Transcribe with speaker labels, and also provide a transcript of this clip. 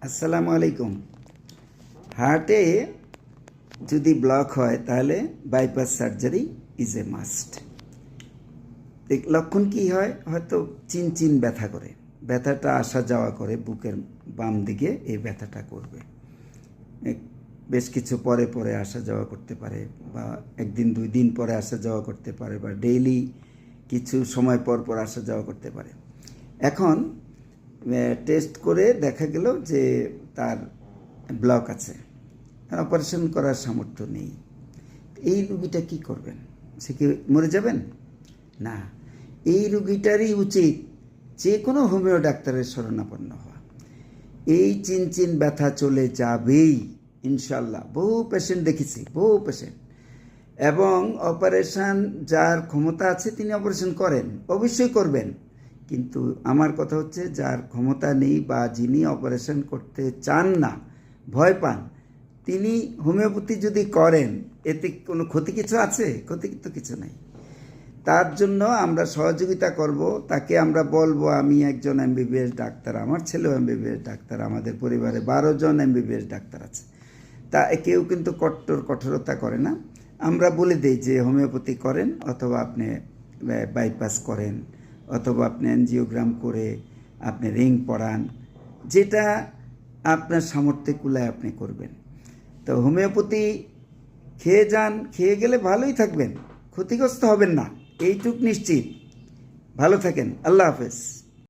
Speaker 1: আসসালামু আলাইকুম। হার্টে যদি ব্লক হয় তাহলে bypass surgery is a must. লক্ষণ কি হয়? হয়তো চিনচিন ব্যথা করে, ব্যথাটা আসা যাওয়া করে, বুকের বাম দিকে এই ব্যথাটা করবে, বেশ কিছু পরে পরে আসা যাওয়া করতে পারে, বা একদিন দুই দিন পরে আসা যাওয়া করতে পারে, বা ডেইলি কিছু সময় পর পর আসা যাওয়া করতে পারে। এখন টেস্ট করে দেখা গেল যে তার ব্লক আছে, অপারেশন করার সামর্থ্য নেই। এই রুগীটা কি করবেন? সে কি মরে যাবেন? না, এই রুগীটারই উচিত যে কোনো হোমিও ডাক্তারের শরণাপন্ন হওয়া। এই চিনচিন ব্যথা চলে যাবেই ইনশাল্লাহ। বহু পেশেন্ট দেখেছি, বহু পেশেন্ট। এবং অপারেশন যার ক্ষমতা আছে তিনি অপারেশন করেন, অবশ্যই করবেন। কিন্তু আমার কথা হচ্ছে যার ক্ষমতা নেই বা যিনি অপারেশন করতে চান না, ভয় পান, তিনি হোমিওপ্যাথি যদি করেন এতে কোনো ক্ষতি কিছু আছে? ক্ষতি তো কিছু নাই। তার জন্য আমরা সহযোগিতা করব, তাকে আমরা বলবো আমি একজন এমবিবিএস ডাক্তার, আমার ছেলেও এমবিবিএস ডাক্তার, আমাদের পরিবারে 12 জন এমবিবিএস ডাক্তার আছে। তা কেউ কিন্তু কঠোরতা করে না। আমরা বলে দিই যে হোমিওপ্যাথি করেন, অথবা আপনি বাইপাস করেন, অথবা আপনি অ্যানজিওগ্রাম করে আপনি রিং পরান, যেটা আপনার সামর্থ্যে কুলায় আপনি করবেন। তো হোমিওপ্যাথি খেয়ে যান, খেয়ে গেলে ভালোই থাকবেন, ক্ষতিগ্রস্ত হবেন না, এইটুক নিশ্চিত। ভালো থাকেন, আল্লাহ হাফেজ।